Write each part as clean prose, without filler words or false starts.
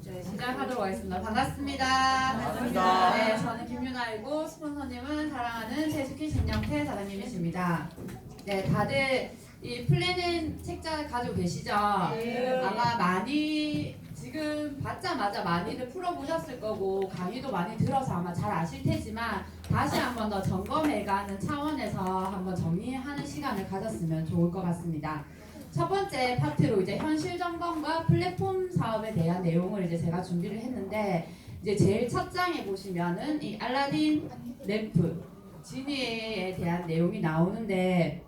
네, 시작하도록 하겠습니다. 반갑습니다. 반갑습니다. 네, 저는 김윤아이고 스폰서님은 사랑하는 최숙희 신영태 사장님이십니다. 네, 다들 이 플래닝 책자 가지고 계시죠? 네. 아마 많이 지금 받자마자 많이들 풀어보셨을 거고 강의도 많이 들어서 아마 잘 아실 테지만 다시 한 번 더 점검해가는 차원에서 한번 정리하는 시간을 가졌으면 좋을 것 같습니다. 첫 번째 파트로 이제 현실 점검과 플랫폼 사업에 대한 내용을 이제 제가 준비를 했는데 이제 제일 첫 장에 보시면은 이 알라딘 램프 지니에 대한 내용이 나오는데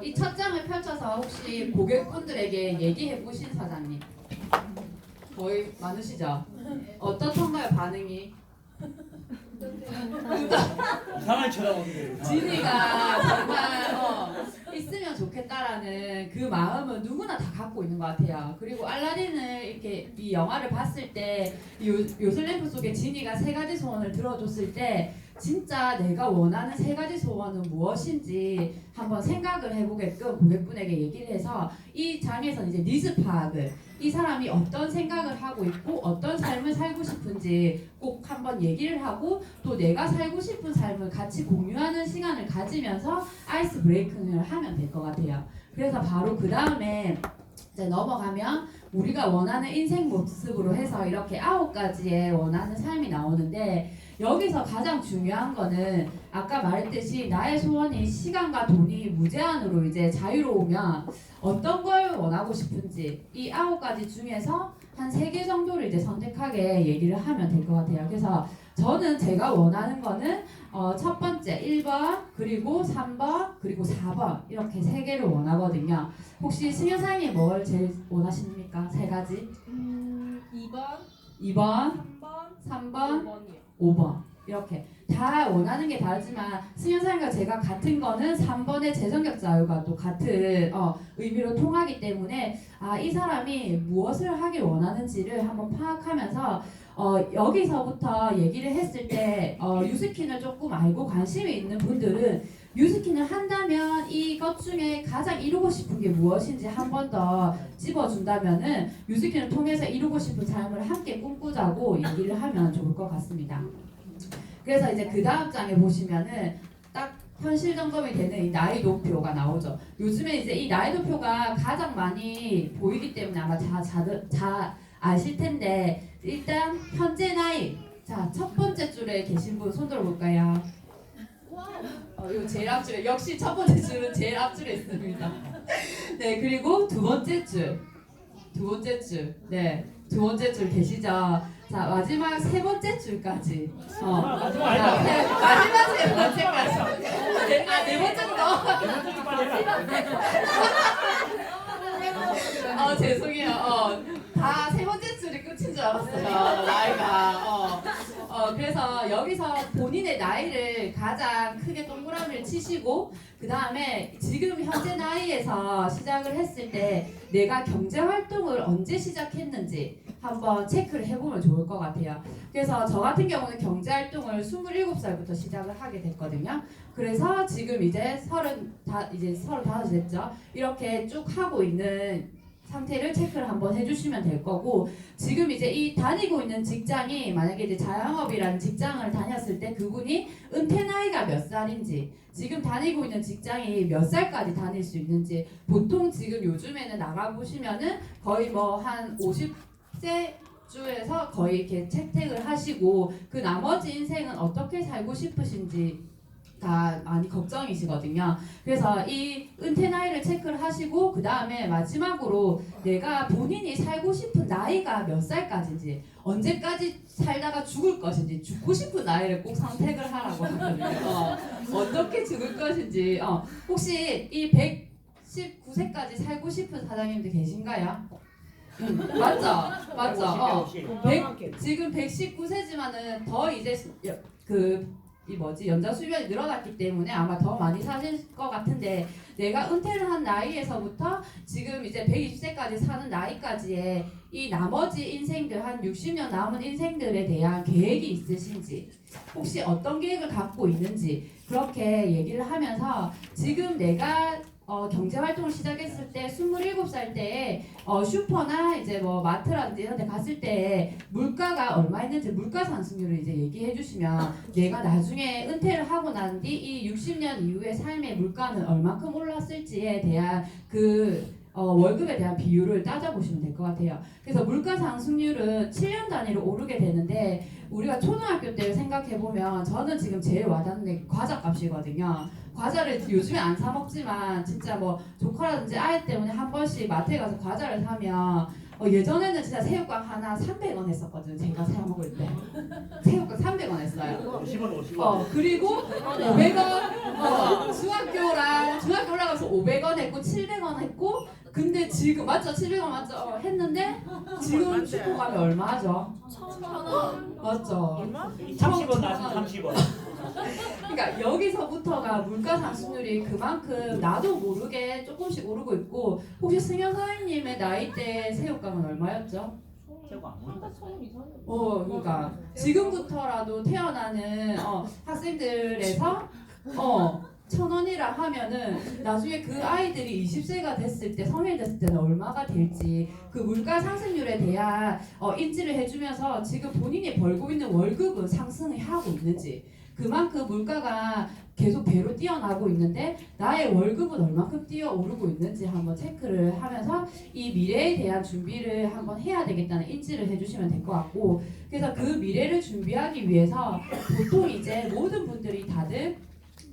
이 첫 장을 펼쳐서 혹시 고객분들에게 얘기해 보신 사장님 거의 많으시죠? 어떻던가요 반응이? 이상한 쳐다보는데. 지니가 정말 있으면 좋겠다라는 그 마음은 누구나 다 갖고 있는 것 같아요. 그리고 알라딘을 이렇게 이 영화를 봤을 때 요술램프 속에 지니가 세 가지 소원을 들어줬을 때 진짜 내가 원하는 세 가지 소원은 무엇인지 한번 생각을 해보게끔 고객분에게 얘기를 해서 이 장에서 이제 니즈 파악을 이 사람이 어떤 생각을 하고 있고 어떤 삶을 살고 싶은지 꼭 한번 얘기를 하고 또 내가 살고 싶은 삶을 같이 공유하는 시간을 가지면서 아이스 브레이킹을 하면 될 것 같아요. 그래서 바로 그 다음에 이제 넘어가면 우리가 원하는 인생 모습으로 해서 이렇게 9가지의 원하는 삶이 나오는데 여기서 가장 중요한 거는 아까 말했듯이 나의 소원이 시간과 돈이 무제한으로 이제 자유로우면 어떤 걸 원하고 싶은지 이 9가지 중에서 한 3개 정도를 이제 선택하게 얘기를 하면 될 것 같아요. 그래서 저는 제가 원하는 거는 첫 번째 1번 그리고 3번 그리고 4번 이렇게 3개를 원하거든요. 혹시 승현사님이 뭘 제일 원하십니까? 3가지? 2번, 2번, 3번, 3번, 5번이요. 5번 이렇게 다 원하는 게 다르지만 승현사님과 제가 같은 거는 3번의 재정적 자유가 또 같은 의미로 통하기 때문에 이 사람이 무엇을 하길 원하는지를 한번 파악하면서 여기서부터 얘기를 했을 때 뉴스킨을 조금 알고 관심이 있는 분들은 뉴스킨을 한다면 이것 중에 가장 이루고 싶은 게 무엇인지 한 번 더 찝어준다면은 뉴스킨을 통해서 이루고 싶은 삶을 함께 꿈꾸자고 얘기를 하면 좋을 것 같습니다. 그래서 이제 그 다음 장에 보시면은 딱 현실 점검이 되는 이 나이 도표가 나오죠. 요즘에 이제 이 나이 도표가 가장 많이 보이기 때문에 아마 다 아실 텐데 일단 현재 나이 자 첫 번째 줄에 계신 분 손 들어볼까요? 이거 제일 앞줄에 역시 첫 번째 줄은 제일 앞줄에 있습니다. 네 그리고 두 번째 줄 네 두 번째 줄 계시죠? 자 마지막 세 번째 줄까지 마지막 아니다. 마지막 세 번째까지 네 번째도 죄송해요. 다 세 번째 줄이 끝인 줄 알았어요. 나이가. 그래서 여기서 본인의 나이를 가장 크게 동그라미를 치시고 그 다음에 지금 현재 나이에서 시작을 했을 때 내가 경제 활동을 언제 시작했는지 한번 체크를 해보면 좋을 것 같아요. 그래서 저 같은 경우는 경제 활동을 27살부터 시작을 하게 됐거든요. 그래서 지금 이제 35이 됐죠. 이렇게 쭉 하고 있는 상태를 체크를 한번 해주시면 될 거고 지금 이제 이 다니고 있는 직장이 만약에 이제 자영업이라는 직장을 다녔을 때 그분이 은퇴 나이가 몇 살인지 지금 다니고 있는 직장이 몇 살까지 다닐 수 있는지 보통 지금 요즘에는 나가보시면은 거의 뭐 한 50세 주에서 거의 이렇게 채택을 하시고 그 나머지 인생은 어떻게 살고 싶으신지 다 많이 걱정이시거든요. 그래서 이 은퇴 나이를 체크를 하시고 그 다음에 마지막으로 내가 본인이 살고 싶은 나이가 몇 살까지인지 언제까지 살다가 죽을 것인지 죽고 싶은 나이를 꼭 선택을 하라고 하거든요. 어떻게 죽을 것인지 혹시 이 119세까지 살고 싶은 사장님들 계신가요? 맞죠? 지금 119세지만은 더 이제 그 연장 수입이 늘어났기 때문에 아마 더 많이 사실 것 같은데 내가 은퇴를 한 나이에서부터 지금 이제 120세까지 사는 나이까지의 이 나머지 인생들 한 60년 남은 인생들에 대한 계획이 있으신지 혹시 어떤 계획을 갖고 있는지 그렇게 얘기를 하면서 지금 내가 경제활동을 시작했을 때 27살 때에 슈퍼나 이제 뭐 마트라든지 이런 데 갔을 때 물가가 얼마 있는지 물가 상승률을 이제 얘기해 주시면 내가 나중에 은퇴를 하고 난 뒤 이 60년 이후의 삶의 물가는 얼마큼 올랐을지에 대한 월급에 대한 비율을 따져보시면 될 것 같아요. 그래서 물가 상승률은 7년 단위로 오르게 되는데 우리가 초등학교 때를 생각해보면 저는 지금 제일 와닿는 게 과자값이거든요. 과자를 요즘에 안 사 먹지만 진짜 뭐 조카라든지 아이 때문에 한 번씩 마트에 가서 과자를 사면 예전에는 진짜 새우깡 하나 300원 했었거든요. 제가 사 먹을 때 새우깡 300원 했어요. 50원 50원. 그리고 500원 중학교 올라가서 500원 했고 700원 했고 근데 지금 맞죠? 700원 맞죠? 했는데 지금 슈퍼 가면 얼마죠? 1,000원. 맞죠? 30원 나지 30원. 그러니까 여기서부터가 물가 상승률이 그만큼 나도 모르게 조금씩 오르고 있고 혹시 승현 선생님의 나이 때 새우깡은 얼마였죠? 새우가 안 먹는다. 그러니까 지금부터라도 태어나는 학생들에서 1,000원이라 하면은 나중에 그 아이들이 20세가 됐을 때 성인이 됐을 때는 얼마가 될지 그 물가 상승률에 대한 인지를 해주면서 지금 본인이 벌고 있는 월급은 상승을 하고 있는지 그만큼 물가가 계속 배로 뛰어나고 있는데 나의 월급은 얼마큼 뛰어오르고 있는지 한번 체크를 하면서 이 미래에 대한 준비를 한번 해야 되겠다는 인지를 해주시면 될 것 같고 그래서 그 미래를 준비하기 위해서 보통 이제 모든 분들이 다들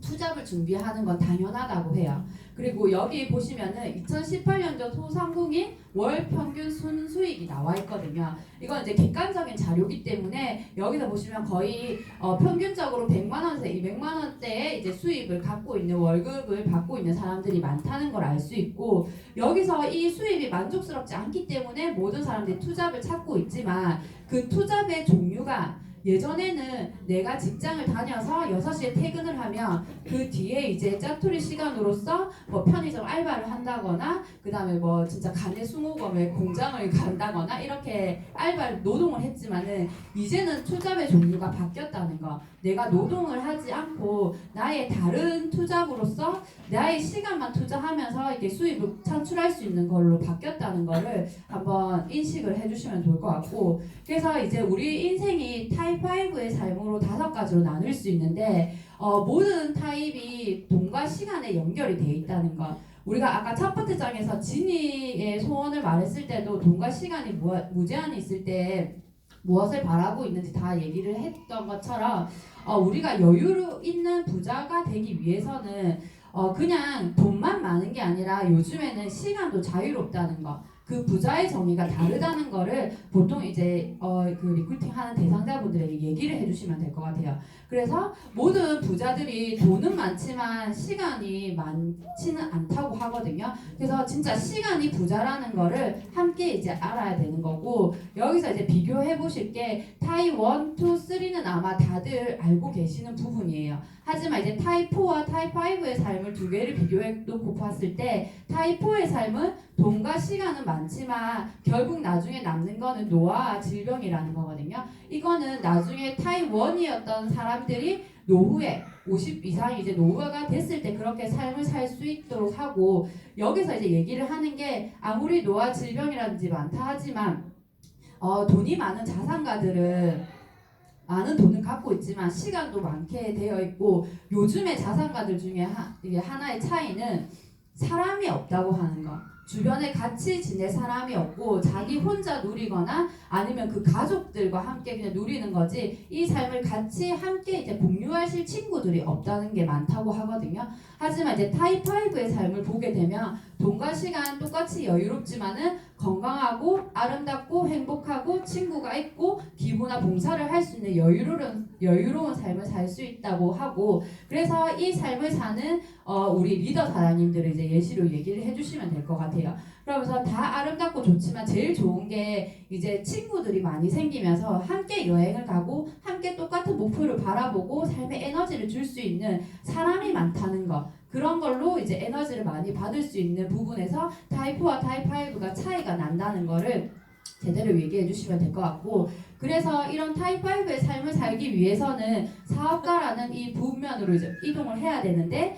투잡을 준비하는 건 당연하다고 해요. 그리고 여기 보시면은 2018년도 소상공인 월 평균 순수익이 나와 있거든요. 이건 이제 객관적인 자료이기 때문에 여기서 보시면 거의 평균적으로 100만 원에서 200만 원대의 이제 수입을 갖고 있는 월급을 받고 있는 사람들이 많다는 걸 알 수 있고 여기서 이 수입이 만족스럽지 않기 때문에 모든 사람들이 투잡을 찾고 있지만 그 투잡의 종류가 예전에는 내가 직장을 다녀서 6시에 퇴근을 하면 그 뒤에 이제 짜투리 시간으로서 뭐 편의점 알바를 한다거나 그 다음에 뭐 진짜 간의 수목업에 공장을 간다거나 이렇게 알바를 노동을 했지만은 이제는 투잡의 종류가 바뀌었다는 거 내가 노동을 하지 않고 나의 다른 투잡으로서 나의 시간만 투자하면서 이렇게 수입을 창출할 수 있는 걸로 바뀌었다는 거를 한번 인식을 해주시면 좋을 것 같고 그래서 이제 우리 인생이 타입 5의 삶으로 5가지로 나눌 수 있는데 모든 타입이 돈과 시간에 연결이 돼 있다는 것 우리가 아까 첫 번째 장에서 진이의 소원을 말했을 때도 돈과 시간이 무제한이 있을 때 무엇을 바라고 있는지 다 얘기를 했던 것처럼 우리가 여유 있는 부자가 되기 위해서는 그냥 돈만 많은 게 아니라 요즘에는 시간도 자유롭다는 거. 그 부자의 정의가 다르다는 거를 보통 이제 그 리크루팅 하는 대상자분들에게 얘기를 해주시면 될 것 같아요. 그래서 모든 부자들이 돈은 많지만 시간이 많지는 않다고 하거든요. 그래서 진짜 시간이 부자라는 거를 함께 이제 알아야 되는 거고 여기서 이제 비교해 보실 게 타입 1, 2, 3는 아마 다들 알고 계시는 부분이에요. 하지만 이제 타입 4와 타입 5의 삶을 두 개를 비교해 놓고 봤을 때 타입 4의 삶은 돈과 시간은 많지만 결국 나중에 남는 거는 노화와 질병이라는 거거든요. 이거는 나중에 타입 1이었던 사람들이 노후에 50 이상이 이제 노후가 됐을 때 그렇게 삶을 살 수 있도록 하고 여기서 이제 얘기를 하는 게 아무리 노화 질병이라든지 많다 하지만 돈이 많은 자산가들은 많은 돈을 갖고 있지만 시간도 많게 되어 있고 요즘의 자산가들 중에 이게 하나의 차이는 사람이 없다고 하는 거. 주변에 같이 지낼 사람이 없고 자기 혼자 누리거나 아니면 그 가족들과 함께 그냥 누리는 거지 이 삶을 같이 함께 이제 공유하실 친구들이 없다는 게 많다고 하거든요. 하지만 이제 타입 5의 삶을 보게 되면 돈과 시간 똑같이 여유롭지만은 건강하고 아름답고 행복하고 친구가 있고 기부나 봉사를 할 수 있는 여유로운 삶을 살 수 있다고 하고, 그래서 이 삶을 사는 우리 리더 사장님들을 이제 예시로 얘기를 해주시면 될 것 같아요. 그러면서 다 아름답고 좋지만 제일 좋은 게 이제 친구들이 많이 생기면서 함께 여행을 가고 함께 똑같은 목표를 바라보고 삶에 에너지를 줄 수 있는 사람이 많다는 거, 그런 걸로 이제 에너지를 많이 받을 수 있는 부분에서 타입 4와 타입 5가 차이가 난다는 거를 제대로 얘기해 주시면 될 것 같고, 그래서 이런 타입 5의 삶을 살기 위해서는 사업가라는 이 부면으로 이제 이동을 해야 되는데,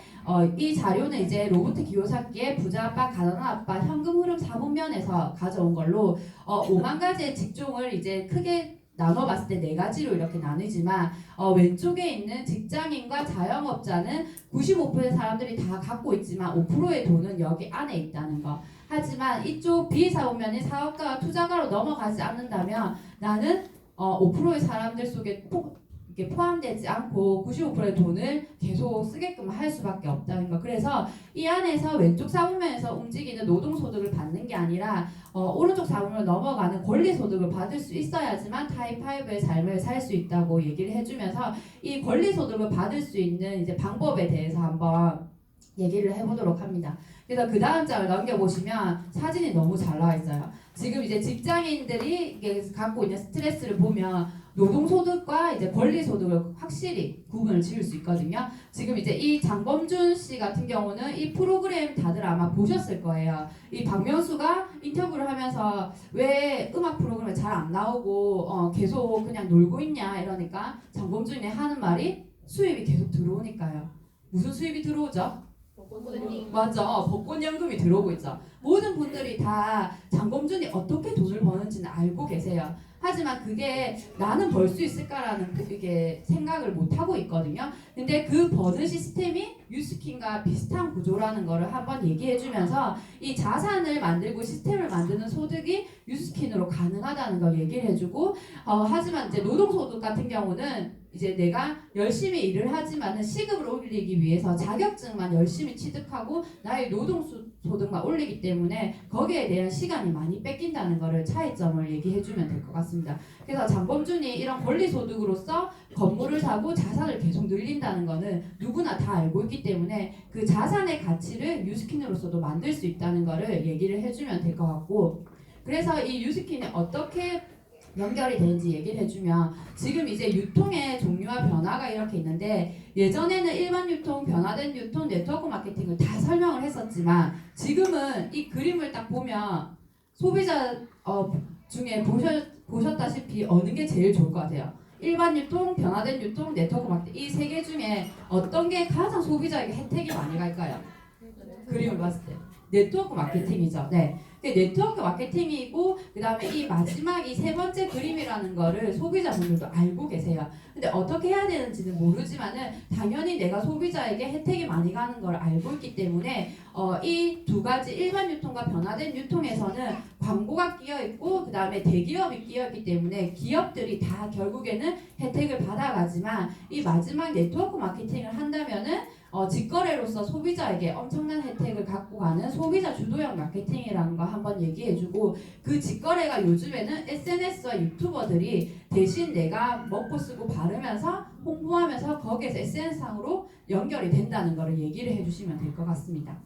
이 자료는 이제 로버트 기요사키의 부자 아빠, 가난한 아빠, 현금 흐름 4분면에서 가져온 걸로 5만 가지의 직종을 이제 크게 나눠봤을 때 4가지로 이렇게 나누지만, 왼쪽에 있는 직장인과 자영업자는 95%의 사람들이 다 갖고 있지만 5%의 돈은 여기 안에 있다는 거. 하지만 이쪽 비사업면인 사업가와 투자가로 넘어가지 않는다면 나는 5%의 사람들 속에 이게 포함되지 않고 95%의 돈을 계속 쓰게끔 할 수밖에 없다는 거. 그래서 이 안에서 왼쪽 사분면에서 움직이는 노동소득을 받는 게 아니라 오른쪽 사분면으로 넘어가는 권리소득을 받을 수 있어야지만 타입 5의 삶을 살 수 있다고 얘기를 해주면서, 이 권리소득을 받을 수 있는 이제 방법에 대해서 한번 얘기를 해보도록 합니다. 그래서 그 다음 장을 넘겨보시면 사진이 너무 잘 나와 있어요. 지금 이제 직장인들이 이게 갖고 있는 스트레스를 보면 노동소득과 이제 권리소득을 확실히 구분을 지을 수 있거든요. 지금 이제 이 장범준 씨 같은 경우는 이 프로그램 다들 아마 보셨을 거예요. 이 박명수가 인터뷰를 하면서 왜 음악 프로그램에 잘 안 나오고 계속 그냥 놀고 있냐 이러니까 장범준이 하는 말이 수입이 계속 들어오니까요. 무슨 수입이 들어오죠? 맞아, 복권연금이 들어오고 있죠. 모든 분들이 다 장범준이 어떻게 돈을 버는지는 알고 계세요. 하지만 그게 나는 벌 수 있을까라는 이게 생각을 못 하고 있거든요. 근데 그 버는 시스템이 뉴스킨과 비슷한 구조라는 거를 한번 얘기해주면서 이 자산을 만들고 시스템을 만드는 소득이 뉴스킨으로 가능하다는 걸 얘기를 해주고, 하지만 이제 노동소득 같은 경우는 이제 내가 열심히 일을 하지만은 시급을 올리기 위해서 자격증만 열심히 취득하고 나의 노동소득만 올리기 때문에 거기에 대한 시간이 많이 뺏긴다는 거를 차이점을 얘기해주면 될 것 같습니다. 그래서 장범준이 이런 권리소득으로서 건물을 사고 자산을 계속 늘린다는 거는 누구나 다 알고 있기 때문에 그 자산의 가치를 뉴스킨으로서도 만들 수 있다는 거를 얘기를 해주면 될 것 같고, 그래서 이 뉴스킨이 어떻게 연결이 되는지 얘기를 해주면, 지금 이제 유통의 종류와 변화가 이렇게 있는데, 예전에는 일반 유통, 변화된 유통, 네트워크 마케팅을 다 설명을 했었지만 지금은 이 그림을 딱 보면 소비자 중에 보셨다시피 어느 게 제일 좋을 것 같아요? 일반 유통, 변화된 유통, 네트워크 마케팅, 이 3개 중에 어떤 게 가장 소비자에게 혜택이 많이 갈까요? 그림을 봤을 때 네트워크 마케팅이죠. 네. 네트워크 마케팅이고, 그 다음에 이 마지막 이 3번째 그림이라는 거를 소비자분들도 알고 계세요. 근데 어떻게 해야 되는지는 모르지만은 당연히 내가 소비자에게 혜택이 많이 가는 걸 알고 있기 때문에 이 2가지 일반 유통과 변화된 유통에서는 광고가 끼어 있고 그 다음에 대기업이 끼어 있기 때문에 기업들이 다 결국에는 혜택을 받아가지만, 이 마지막 네트워크 마케팅을 한다면은 직거래로서 소비자에게 엄청난 혜택을 갖고 가는 소비자 주도형 마케팅이라는 거 한번 얘기해주고, 그 직거래가 요즘에는 SNS와 유튜버들이 대신 내가 먹고 쓰고 바르면서 홍보하면서 거기에서 SNS상으로 연결이 된다는 거를 얘기를 해주시면 될 것 같습니다.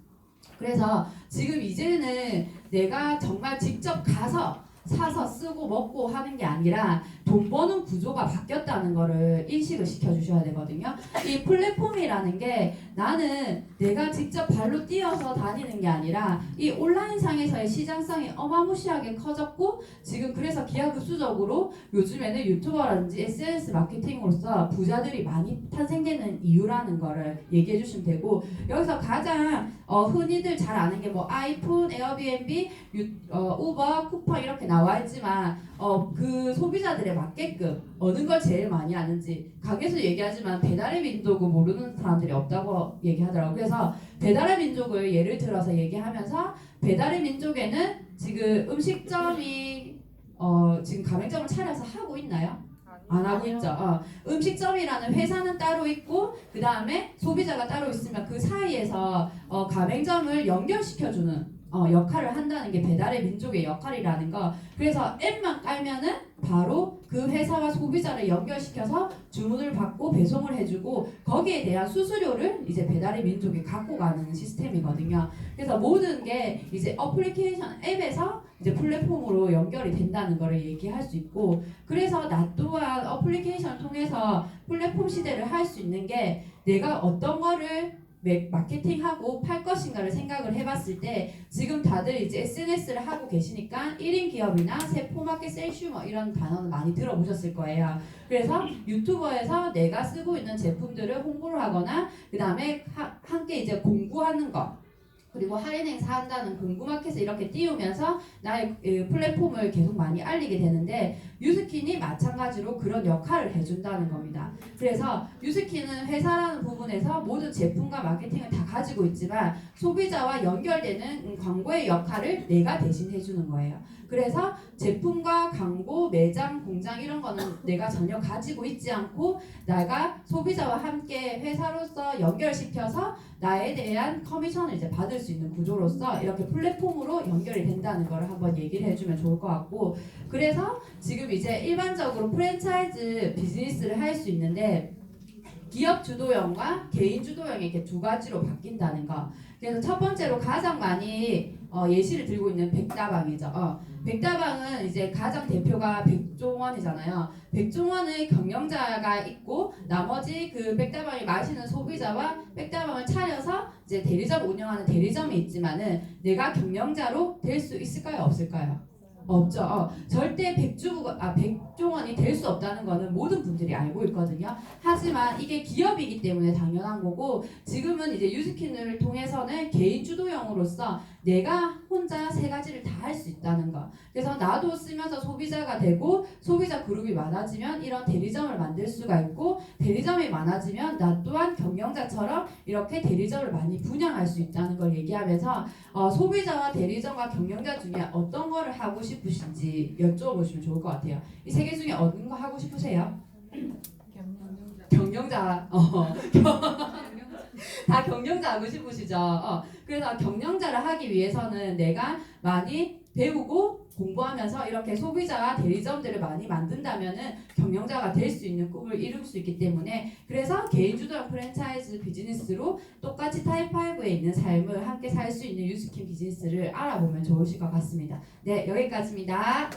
그래서 지금 이제는 내가 정말 직접 가서 사서 쓰고 먹고 하는 게 아니라 돈 버는 구조가 바뀌었다는 거를 인식을 시켜주셔야 되거든요. 이 플랫폼이라는 게 나는 내가 직접 발로 뛰어서 다니는 게 아니라 이 온라인상에서의 시장성이 어마무시하게 커졌고, 지금 그래서 기하급수적으로 요즘에는 유튜버라든지 SNS 마케팅으로서 부자들이 많이 탄생되는 이유라는 거를 얘기해 주시면 되고, 여기서 가장 흔히들 잘 아는 게 뭐 아이폰, 에어비앤비, 우버, 쿠팡 이렇게 나와 있지만 그 소비자들에 맞게끔 어느 걸 제일 많이 아는지 강에서 얘기하지만 배달의 민족을 모르는 사람들이 없다고 얘기하더라고요. 그래서 배달의 민족을 예를 들어서 얘기하면서, 배달의 민족에는 지금 음식점이 지금 가맹점을 차려서 하고 있나요? 안 하고 있죠. 음식점이라는 회사는 따로 있고 그 다음에 소비자가 따로 있으면 그 사이에서 가맹점을 연결시켜주는 역할을 한다는 게 배달의 민족의 역할이라는 거. 그래서 앱만 깔면은 바로 그 회사와 소비자를 연결시켜서 주문을 받고 배송을 해주고 거기에 대한 수수료를 이제 배달의 민족이 갖고 가는 시스템이거든요. 그래서 모든 게 이제 어플리케이션 앱에서 이제 플랫폼으로 연결이 된다는 거를 얘기할 수 있고, 그래서 나 또한 어플리케이션을 통해서 플랫폼 시대를 할 수 있는 게 내가 어떤 거를 마케팅하고 팔 것인가를 생각을 해봤을 때 지금 다들 이제 SNS를 하고 계시니까 1인 기업이나 세포마켓 셀슈머 이런 단어는 많이 들어보셨을 거예요. 그래서 유튜버에서 내가 쓰고 있는 제품들을 홍보를 하거나 그 다음에 함께 이제 공구하는 거, 그리고 할인 행사 한다는 공구마켓을 이렇게 띄우면서 나의 플랫폼을 계속 많이 알리게 되는데, 유스킨이 마찬가지로 그런 역할을 해준다는 겁니다. 그래서 유스킨은 회사라는 부분에서 모든 제품과 마케팅을 다 가지고 있지만 소비자와 연결되는 광고의 역할을 내가 대신 해주는 거예요. 그래서 제품과 광고, 매장, 공장 이런 거는 내가 전혀 가지고 있지 않고 내가 소비자와 함께 회사로서 연결시켜서 나에 대한 커미션을 이제 받을 수 있는 구조로서 이렇게 플랫폼으로 연결이 된다는 걸 한번 얘기를 해주면 좋을 것 같고, 그래서 지금 이제 일반적으로 프랜차이즈 비즈니스를 할 수 있는데 기업 주도형과 개인 주도형이 이렇게 두 가지로 바뀐다는 거. 그래서 첫 번째로 가장 많이 예시를 들고 있는 백다방이죠. 백다방은 이제 가장 대표가 백종원이잖아요. 백종원의 경영자가 있고 나머지 그 백다방이 마시는 소비자와 백다방을 차려서 이제 대리점 운영하는 대리점이 있지만은 내가 경영자로 될 수 있을까요? 없을까요? 없죠. 절대 백종원이 될 수 없다는 거는 모든 분들이 알고 있거든요. 하지만 이게 기업이기 때문에 당연한 거고, 지금은 이제 유스킨을 통해서는 개인 주도형으로서 내가 혼자 세 가지를 다 할 수 있다는 거. 그래서 나도 쓰면서 소비자가 되고, 소비자 그룹이 많아지면 이런 대리점을 만들 수가 있고, 대리점이 많아지면 나 또한 경영자처럼 이렇게 대리점을 많이 분양할 수 있다는 걸 얘기하면서 소비자와 대리점과 경영자 중에 어떤 거를 하고 싶으신지 여쭤보시면 좋을 것 같아요. 이 세 개 중에 어떤 거 하고 싶으세요? 경영자. 다 경영자 하고 싶으시죠? 그래서 경영자를 하기 위해서는 내가 많이 배우고 공부하면서 이렇게 소비자와 대리점들을 많이 만든다면은 경영자가 될 수 있는 꿈을 이룰 수 있기 때문에, 그래서 개인주도형 프랜차이즈 비즈니스로 똑같이 타입5에 있는 삶을 함께 살 수 있는 유스킨 비즈니스를 알아보면 좋으실 것 같습니다. 네, 여기까지입니다.